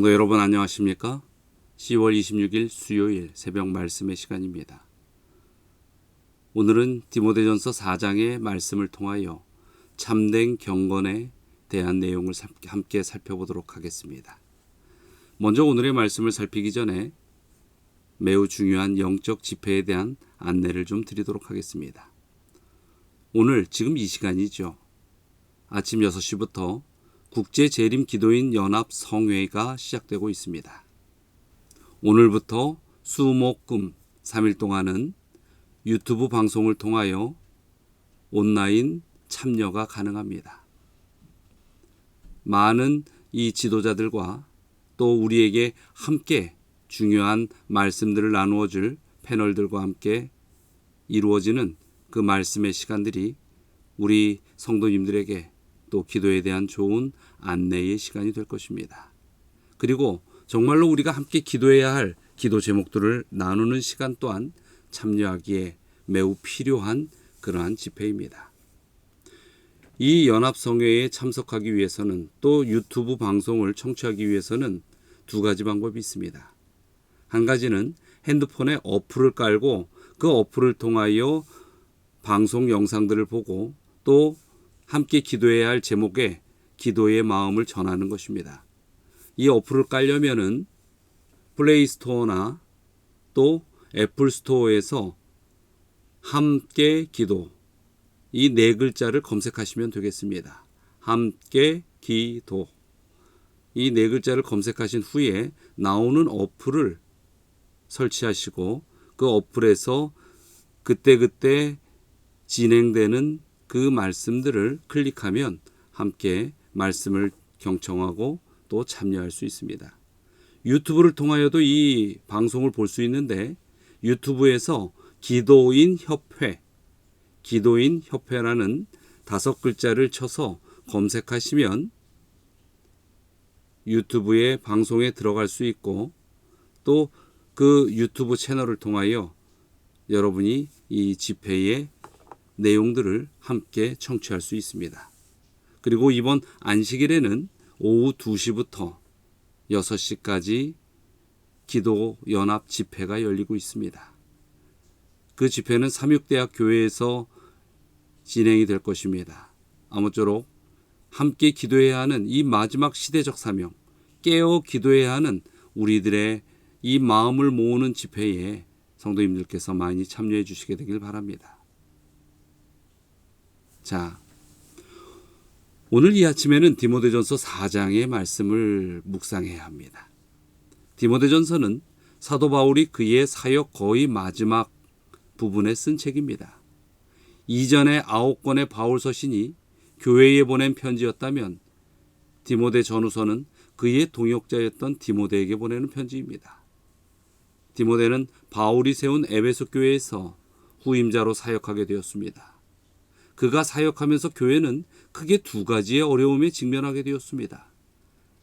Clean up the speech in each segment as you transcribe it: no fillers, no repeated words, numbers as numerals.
성도 여러분 안녕하십니까? 10월 26일 수요일 새벽 말씀의 시간입니다. 오늘은 디모데전서 4장의 말씀을 통하여 참된 경건에 대한 내용을 함께 살펴보도록 하겠습니다. 먼저 오늘의 말씀을 살피기 전에 매우 중요한 영적 집회에 대한 안내를 좀 드리도록 하겠습니다. 오늘 지금 이 시간이죠. 아침 6시부터 국제재림 기도인 연합 성회가 시작되고 있습니다. 오늘부터 수목금 3일 동안은 유튜브 방송을 통하여 온라인 참여가 가능합니다. 많은 이 지도자들과 또 우리에게 함께 중요한 말씀들을 나누어 줄 패널들과 함께 이루어지는 그 말씀의 시간들이 우리 성도님들에게 또 기도에 대한 좋은 안내의 시간이 될 것입니다. 그리고 정말로 우리가 함께 기도해야 할 기도 제목들을 나누는 시간 또한 참여하기에 매우 필요한 그러한 집회입니다. 이 연합성회에 참석하기 위해서는 또 유튜브 방송을 청취하기 위해서는 두 가지 방법이 있습니다. 한 가지는 핸드폰에 어플을 깔고 그 어플을 통하여 방송 영상들을 보고 또 함께 기도해야 할 제목에 기도의 마음을 전하는 것입니다. 이 어플을 깔려면은 플레이 스토어나 또 애플 스토어에서 함께 기도 이 네 글자를 검색하시면 되겠습니다. 함께 기도 이 네 글자를 검색하신 후에 나오는 어플을 설치하시고 그 어플에서 그때그때 진행되는 그 말씀들을 클릭하면 함께 말씀을 경청하고 또 참여할 수 있습니다. 유튜브를 통하여도 이 방송을 볼 수 있는데 유튜브에서 기도인 협회라는 5글자를 쳐서 검색하시면 유튜브의 방송에 들어갈 수 있고 또 그 유튜브 채널을 통하여 여러분이 이 집회의 내용들을 함께 청취할 수 있습니다. 그리고 이번 안식일에는 오후 2시부터 6시까지 기도 연합 집회가 열리고 있습니다. 그 집회는 삼육대학 교회에서 진행이 될 것입니다. 아무쪼록 함께 기도해야 하는 이 마지막 시대적 사명, 깨어 기도해야 하는 우리들의 이 마음을 모으는 집회에 성도님들께서 많이 참여해 주시게 되길 바랍니다. 자, 오늘 이 아침에는 디모데전서 4장의 말씀을 묵상해야 합니다. 디모데전서는 사도 바울이 그의 사역 거의 마지막 부분에 쓴 책입니다. 이전에 9권의 바울 서신이 교회에 보낸 편지였다면 디모데 전후서는 그의 동역자였던 디모데에게 보내는 편지입니다. 디모데는 바울이 세운 에베소 교회에서 후임자로 사역하게 되었습니다. 그가 사역하면서 교회는 크게 두 가지의 어려움에 직면하게 되었습니다.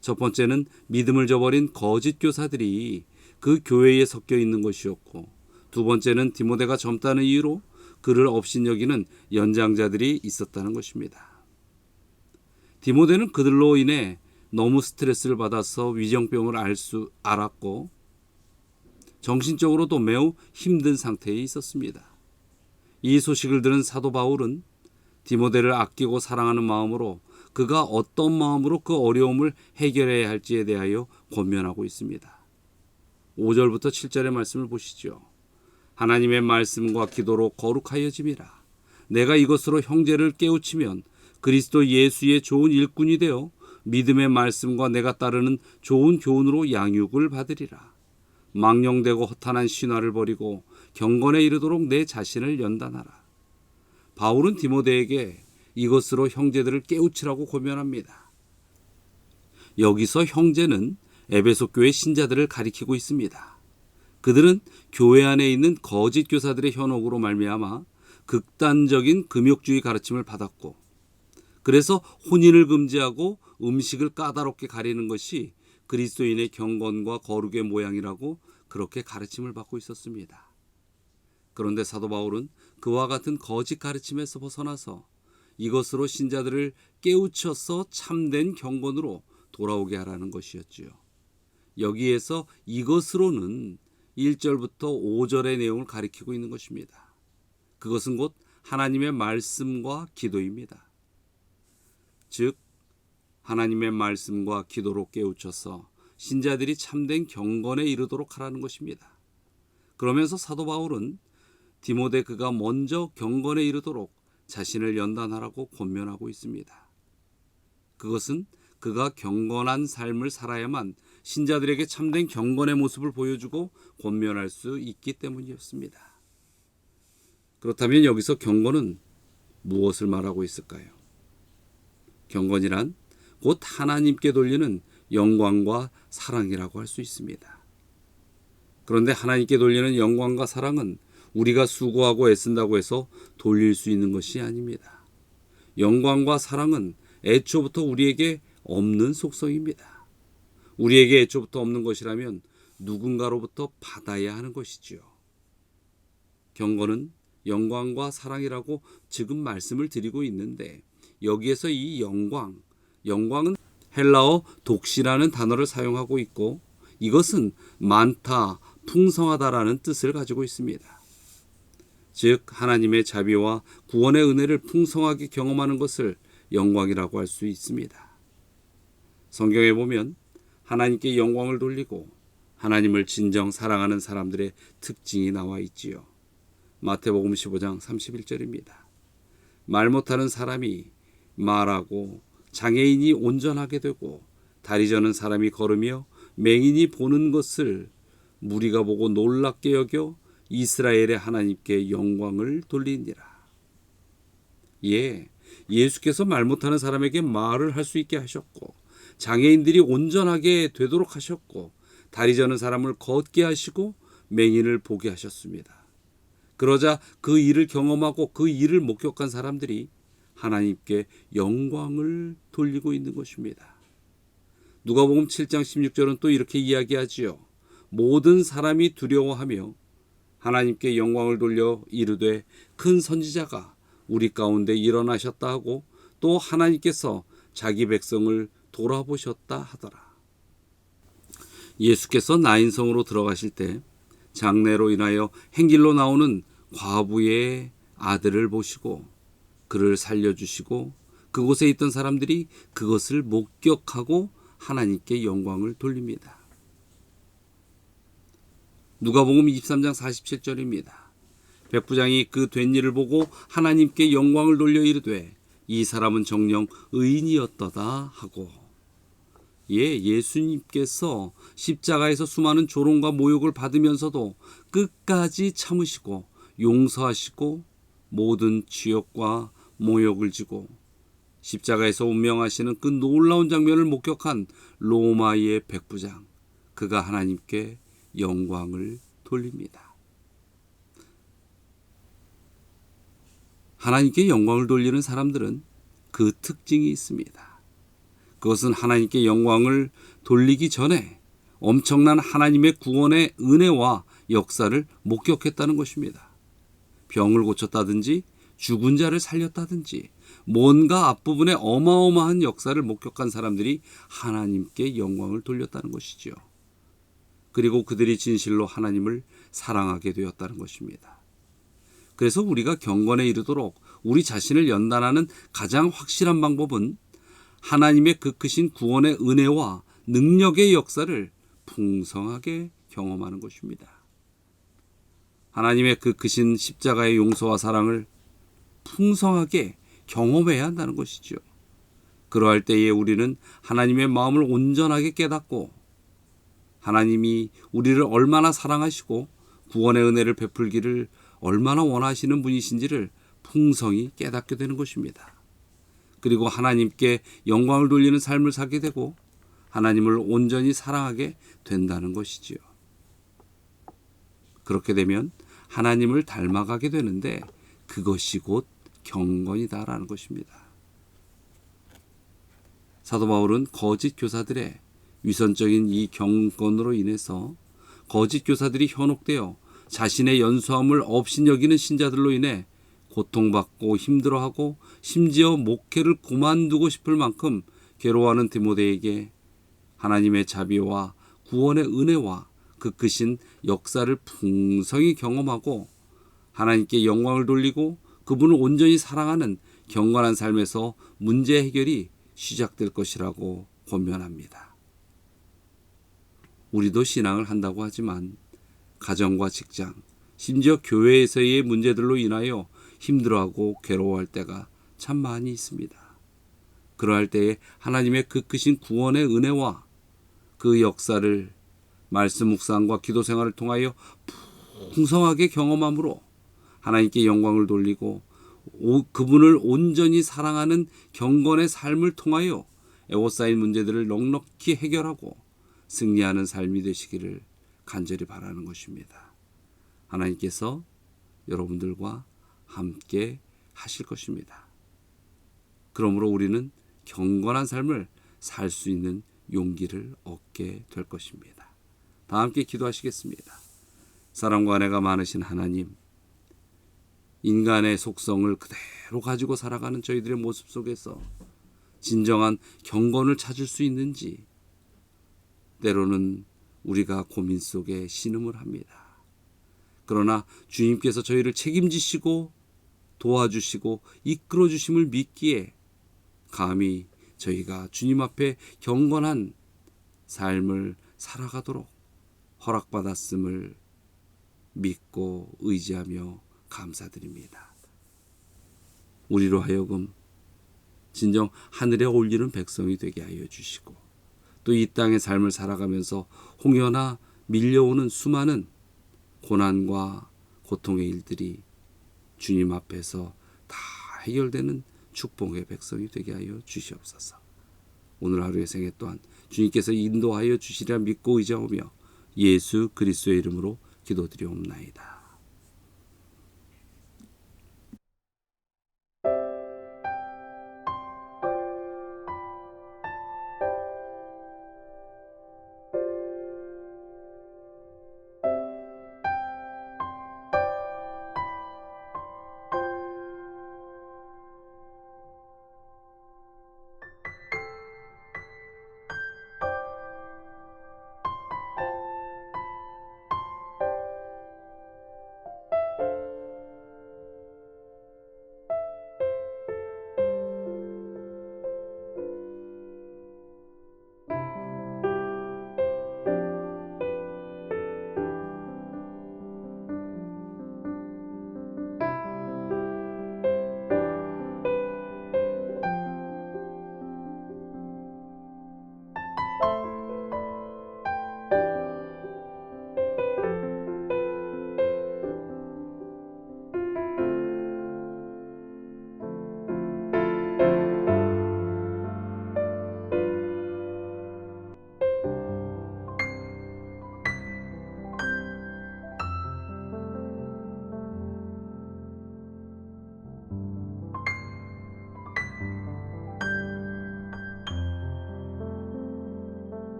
첫 번째는 믿음을 저버린 거짓 교사들이 그 교회에 섞여 있는 것이었고, 두 번째는 디모데가 젊다는 이유로 그를 업신여기는 연장자들이 있었다는 것입니다. 디모데는 그들로 인해 너무 스트레스를 받아서 위정병을 앓았고 정신적으로도 매우 힘든 상태에 있었습니다. 이 소식을 들은 사도 바울은 디모데를 아끼고 사랑하는 마음으로 그가 어떤 마음으로 그 어려움을 해결해야 할지에 대하여 권면하고 있습니다. 5절부터 7절의 말씀을 보시죠. 하나님의 말씀과 기도로 거룩하여짐이라. 내가 이것으로 형제를 깨우치면 그리스도 예수의 좋은 일꾼이 되어 믿음의 말씀과 내가 따르는 좋은 교훈으로 양육을 받으리라. 망령되고 허탄한 신화를 버리고 경건에 이르도록 내 자신을 연단하라. 바울은 디모데에게 이것으로 형제들을 깨우치라고 권면합니다. 여기서 형제는 에베소 교회 신자들을 가리키고 있습니다. 그들은 교회 안에 있는 거짓 교사들의 현혹으로 말미암아 극단적인 금욕주의 가르침을 받았고, 그래서 혼인을 금지하고 음식을 까다롭게 가리는 것이 그리스도인의 경건과 거룩의 모양이라고 그렇게 가르침을 받고 있었습니다. 그런데 사도 바울은 그와 같은 거짓 가르침에서 벗어나서 이것으로 신자들을 깨우쳐서 참된 경건으로 돌아오게 하라는 것이었지요. 여기에서 이것으로는 1절부터 5절의 내용을 가리키고 있는 것입니다. 그것은 곧 하나님의 말씀과 기도입니다. 즉 하나님의 말씀과 기도로 깨우쳐서 신자들이 참된 경건에 이르도록 하라는 것입니다. 그러면서 사도 바울은 디모데 그가 먼저 경건에 이르도록 자신을 연단하라고 권면하고 있습니다. 그것은 그가 경건한 삶을 살아야만 신자들에게 참된 경건의 모습을 보여주고 권면할 수 있기 때문이었습니다. 그렇다면 여기서 경건은 무엇을 말하고 있을까요? 경건이란 곧 하나님께 돌리는 영광과 사랑이라고 할 수 있습니다. 그런데 하나님께 돌리는 영광과 사랑은 우리가 수고하고 애쓴다고 해서 돌릴 수 있는 것이 아닙니다. 영광과 사랑은 애초부터 우리에게 없는 속성입니다. 우리에게 애초부터 없는 것이라면 누군가로부터 받아야 하는 것이지요. 경건은 영광과 사랑이라고 지금 말씀을 드리고 있는데 여기에서 이 영광은 헬라어 독시라는 단어를 사용하고 있고 이것은 많다, 풍성하다라는 뜻을 가지고 있습니다. 즉 하나님의 자비와 구원의 은혜를 풍성하게 경험하는 것을 영광이라고 할 수 있습니다. 성경에 보면 하나님께 영광을 돌리고 하나님을 진정 사랑하는 사람들의 특징이 나와 있지요. 마태복음 15장 31절입니다. 말 못하는 사람이 말하고 장애인이 온전하게 되고 다리 저는 사람이 걸으며 맹인이 보는 것을 무리가 보고 놀랍게 여겨 이스라엘의 하나님께 영광을 돌리니라. 예수께서 말 못하는 사람에게 말을 할 수 있게 하셨고 장애인들이 온전하게 되도록 하셨고 다리 저는 사람을 걷게 하시고 맹인을 보게 하셨습니다. 그러자 그 일을 경험하고 그 일을 목격한 사람들이 하나님께 영광을 돌리고 있는 것입니다. 누가복음 7장 16절은 또 이렇게 이야기하지요. 모든 사람이 두려워하며 하나님께 영광을 돌려 이르되 큰 선지자가 우리 가운데 일어나셨다 하고 또 하나님께서 자기 백성을 돌아보셨다 하더라. 예수께서 나인성으로 들어가실 때 장례로 인하여 행길로 나오는 과부의 아들을 보시고 그를 살려주시고 그곳에 있던 사람들이 그것을 목격하고 하나님께 영광을 돌립니다. 누가복음 23장 47절입니다. 백부장이 그 된 일을 보고 하나님께 영광을 돌려 이르되 이 사람은 정녕 의인이었도다 하고 예수님께서 십자가에서 수많은 조롱과 모욕을 받으면서도 끝까지 참으시고 용서하시고 모든 지옥과 모욕을 지고 십자가에서 운명하시는 그 놀라운 장면을 목격한 로마의 백부장, 그가 하나님께 영광을 돌립니다. 하나님께 영광을 돌리는 사람들은 그 특징이 있습니다. 그것은 하나님께 영광을 돌리기 전에 엄청난 하나님의 구원의 은혜와 역사를 목격했다는 것입니다. 병을 고쳤다든지 죽은 자를 살렸다든지 뭔가 앞부분에 어마어마한 역사를 목격한 사람들이 하나님께 영광을 돌렸다는 것이죠. 그리고 그들이 진실로 하나님을 사랑하게 되었다는 것입니다. 그래서 우리가 경건에 이르도록 우리 자신을 연단하는 가장 확실한 방법은 하나님의 그 크신 구원의 은혜와 능력의 역사를 풍성하게 경험하는 것입니다. 하나님의 그 크신 십자가의 용서와 사랑을 풍성하게 경험해야 한다는 것이죠. 그러할 때에 우리는 하나님의 마음을 온전하게 깨닫고 하나님이 우리를 얼마나 사랑하시고 구원의 은혜를 베풀기를 얼마나 원하시는 분이신지를 풍성히 깨닫게 되는 것입니다. 그리고 하나님께 영광을 돌리는 삶을 살게 되고 하나님을 온전히 사랑하게 된다는 것이지요. 그렇게 되면 하나님을 닮아가게 되는데 그것이 곧 경건이다라는 것입니다. 사도 바울은 거짓 교사들의 위선적인 이 경건으로 인해서 거짓 교사들이 현혹되어 자신의 연수함을 업신여기는 신자들로 인해 고통받고 힘들어하고 심지어 목회를 그만두고 싶을 만큼 괴로워하는 디모데에게 하나님의 자비와 구원의 은혜와 그 크신 역사를 풍성히 경험하고 하나님께 영광을 돌리고 그분을 온전히 사랑하는 경건한 삶에서 문제 해결이 시작될 것이라고 권면합니다. 우리도 신앙을 한다고 하지만 가정과 직장, 심지어 교회에서의 문제들로 인하여 힘들어하고 괴로워할 때가 참 많이 있습니다. 그러할 때에 하나님의 그 크신 구원의 은혜와 그 역사를 말씀 묵상과 기도 생활을 통하여 풍성하게 경험함으로 하나님께 영광을 돌리고 그분을 온전히 사랑하는 경건의 삶을 통하여 애워싸인 문제들을 넉넉히 해결하고 승리하는 삶이 되시기를 간절히 바라는 것입니다. 하나님께서 여러분들과 함께 하실 것입니다. 그러므로 우리는 경건한 삶을 살 수 있는 용기를 얻게 될 것입니다. 다 함께 기도하시겠습니다. 사랑과 은혜가 많으신 하나님, 인간의 속성을 그대로 가지고 살아가는 저희들의 모습 속에서 진정한 경건을 찾을 수 있는지 때로는 우리가 고민 속에 신음을 합니다. 그러나 주님께서 저희를 책임지시고 도와주시고 이끌어 주심을 믿기에 감히 저희가 주님 앞에 경건한 삶을 살아가도록 허락받았음을 믿고 의지하며 감사드립니다. 우리로 하여금 진정 하늘에 올리는 백성이 되게 하여 주시고 또 이 땅의 삶을 살아가면서 홍연하 밀려오는 수많은 고난과 고통의 일들이 주님 앞에서 다 해결되는 축복의 백성이 되게 하여 주시옵소서. 오늘 하루의 생애 또한 주님께서 인도하여 주시리라 믿고 의지하며 예수 그리스도의 이름으로 기도드리옵나이다.